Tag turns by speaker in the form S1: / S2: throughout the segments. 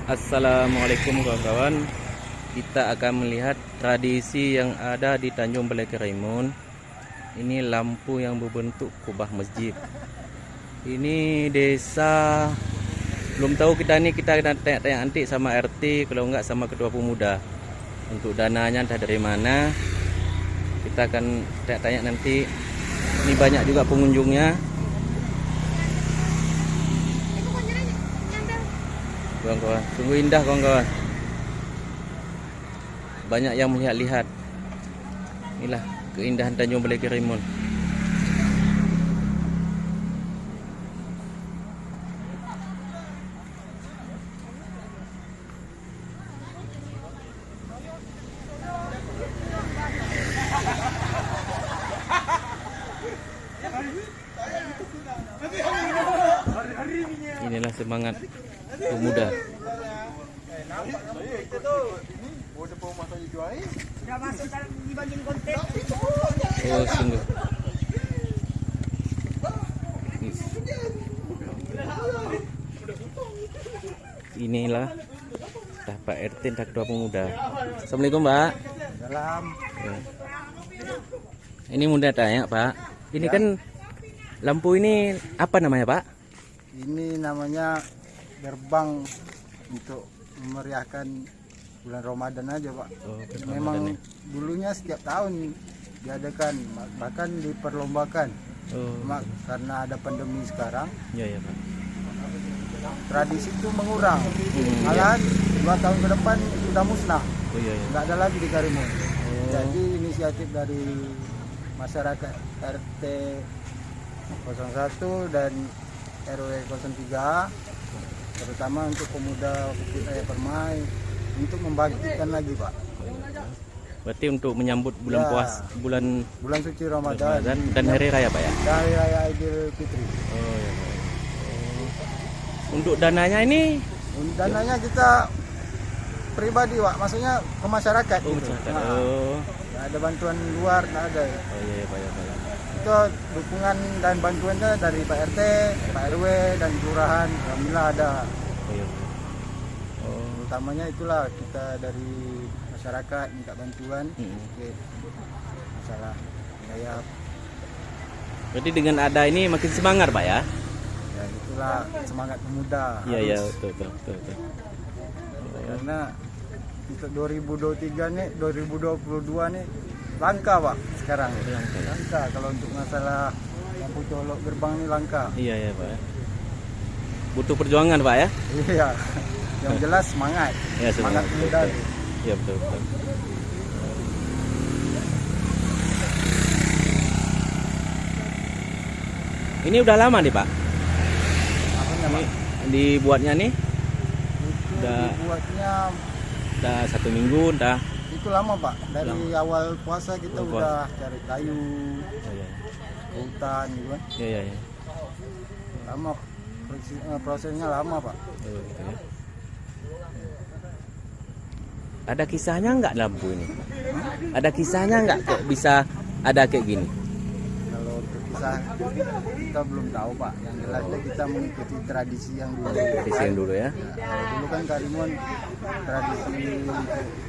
S1: Assalamualaikum kawan-kawan. Kita akan melihat tradisi yang ada di Tanjung Balai Karimun. Ini lampu yang berbentuk kubah masjid. Ini desa, belum tahu kita tanya-tanya nanti sama RT, kalau enggak sama ketua pemuda. Untuk dananya entah dari mana, kita akan tanya-tanya nanti. Ini banyak juga pengunjungnya. Kawan-kawan, sungguh indah kawan-kawan. Banyak yang melihat-lihat. Inilah keindahan Tanjung Balai Karimun. Inilah semangat pemuda. Oh, sungguh. Inilah Pak RT dan ketua pemuda. Assalamualaikum Pak.
S2: Salam.
S1: Ini mudah tanya Pak. Ini kan lampu ini apa namanya Pak?
S2: Ini namanya gerbang untuk memeriahkan bulan Ramadan aja Pak.
S1: Oh,
S2: Memang dulunya setiap tahun diadakan, bahkan diperlombakan.
S1: Oh,
S2: Cuma karena ada pandemi sekarang,
S1: ya Pak.
S2: tradisi itu mengurang. Malahan 2 tahun ke depan sudah musnah.
S1: Oh iya.
S2: Nggak ada lagi di Karimun.
S1: Oh.
S2: Jadi inisiatif dari masyarakat RT 01 dan RW 03, terutama untuk pemuda Bukit Raya Permai, untuk membangkitkan lagi Pak.
S1: Berarti untuk menyambut bulan
S2: Ya.
S1: bulan
S2: Suci Ramadan
S1: dan hari raya Pak ya?
S2: Hari Raya Idul Fitri.
S1: Oh ya Pak. Untuk dananya ini?
S2: Dananya kita pribadi Pak, maksudnya ke masyarakat
S1: Oh,
S2: gitu.
S1: masyarakat.
S2: Nah,
S1: Oh.
S2: nggak ada bantuan luar, nggak ada.
S1: Oh iya Pak ya Pak.
S2: Itu dukungan dan bantuannya dari Pak RT, Pak RW dan kelurahan. Alhamdulillah ada.
S1: Oh iya. Oh.
S2: Utamanya itulah kita dari masyarakat minta bantuan sedikit masalah biaya.
S1: Berarti dengan ada ini makin semangat Pak ya?
S2: Ya itulah semangat pemuda.
S1: Iya iya
S2: Harus.
S1: betul.
S2: Karena untuk 2023 nih, 2022 nih langka Pak sekarang. Langka kalau untuk masalah lampu colok gerbang ini langka.
S1: Iya Pak ya. Butuh perjuangan Pak ya?
S2: Iya. Yang jelas semangat.
S1: Ya,
S2: semangat pemuda.
S1: Iya betul. Ini udah lama nih Pak?
S2: Apanya Pak?
S1: Dibuatnya nih?
S2: Itu dibuatnya
S1: Udah 1 minggu udah.
S2: itu lama Pak. Dari awal puasa kita
S1: Awal
S2: udah cari kayu,
S1: Oh iya.
S2: ke hutan gitu kan.
S1: Iya.
S2: Lama prosesnya lama Pak.
S1: Oh, gitu ya. Ada kisahnya nggak lampu ini? Ada kisahnya nggak kok bisa ada kayak gini?
S2: Kalau untuk kisah kita belum tahu Pak. Yang jelasnya kita mengikuti tradisi yang dulu.
S1: Tradisi yang dulu ya?
S2: Kalau dulu kan Karimun tradisi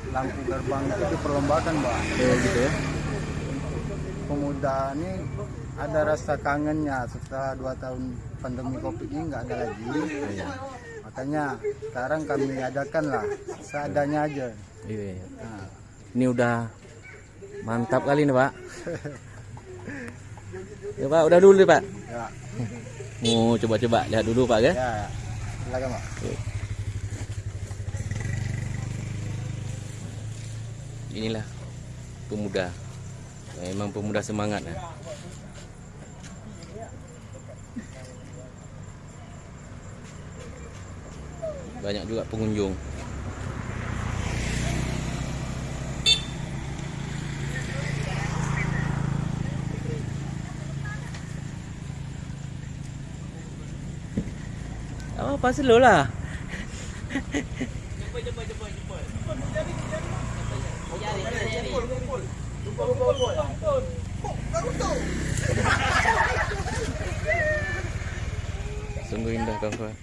S2: lampu gerbang itu diperlombakan Pak.
S1: Oh gitu ya?
S2: Pemuda ini ada rasa kangennya setelah 2 tahun pandemi Covid ini nggak ada lagi. Makanya sekarang kami adakan lah seadanya aja.
S1: Iya.
S2: Nah,
S1: Ini udah mantap kali nih Pak. Ya Pak, udah dulu nih Pak.
S2: ya,
S1: Mau coba-coba lihat dulu Pak ya?
S2: ya, silakan Pak.
S1: Inilah pemuda. Memang pemuda semangat ya. Banyak juga pengunjung. Oh, pasti lo lah. Sungguh indah kawan-kawan.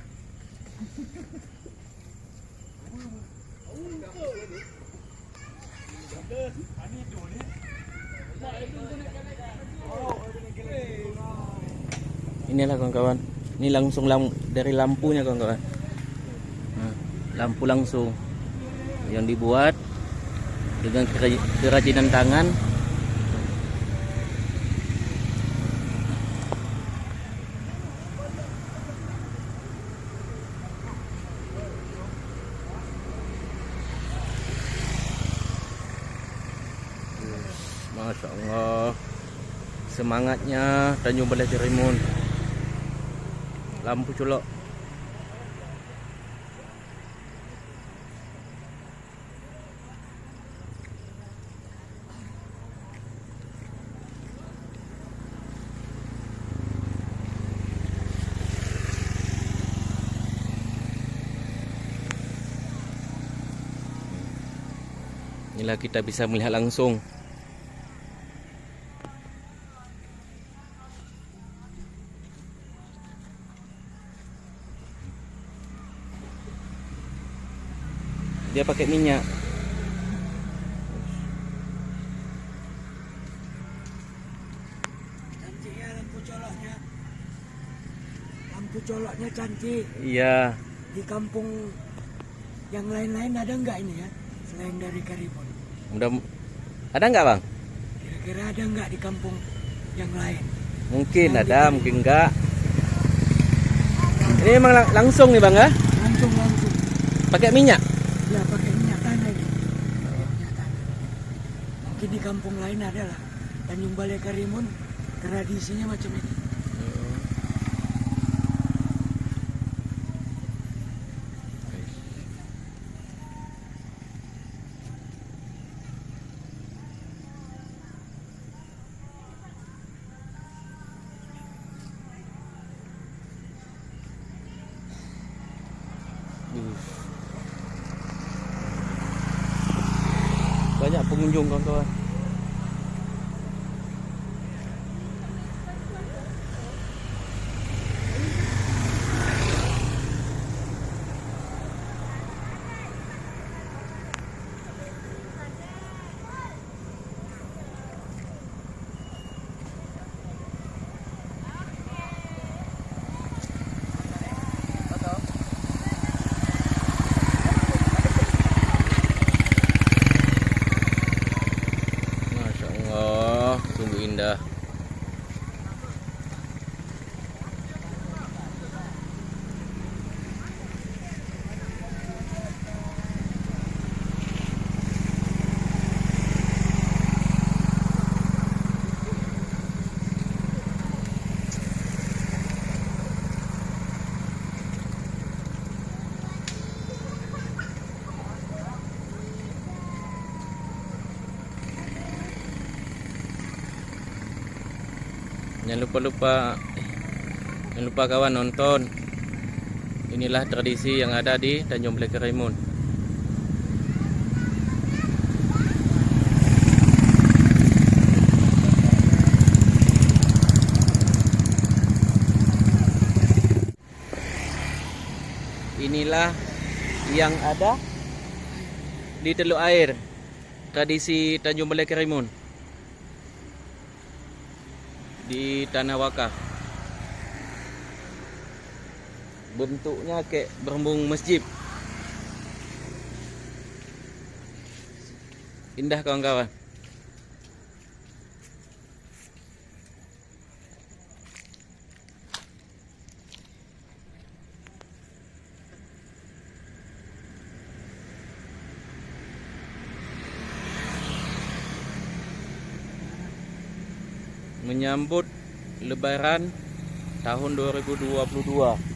S1: Inilah kawan-kawan. Ini langsung dari lampunya kawan-kawan. Nah, lampu langsung yang dibuat dengan kerajinan tangan. Masya Allah, semangatnya Tanjung Balai Karimun. Lampu colok. Inilah kita bisa melihat langsung. Dia pakai minyak.
S3: Cantik ya lampu coloknya. Lampu coloknya cantik.
S1: Iya.
S3: Di kampung yang lain-lain ada nggak ini ya? Selain dari Karimun.
S1: Ada nggak bang?
S3: Kira-kira ada nggak di kampung yang lain?
S1: Mungkin ada, mungkin enggak. Ini emang langsung nih bang ya?
S3: Langsung.
S1: Pakai minyak?
S3: Ya pakai minyak tanah ini. Minyak tanah. Mungkin di kampung lain ada lah. Tanjung Balai Karimun tradisinya macam ini.
S1: Banyak pengunjung kawan-kawan. Masya Allah, sungguh indah. Jangan lupa kawan nonton. Inilah tradisi yang ada di Tanjung Balai Karimun. Inilah yang ada di Teluk Air, tradisi Tanjung Balai Karimun di Tanah Wakaf. Bentuknya kayak berembung masjid. Indah kawan-kawan. Menyambut Lebaran tahun 2022.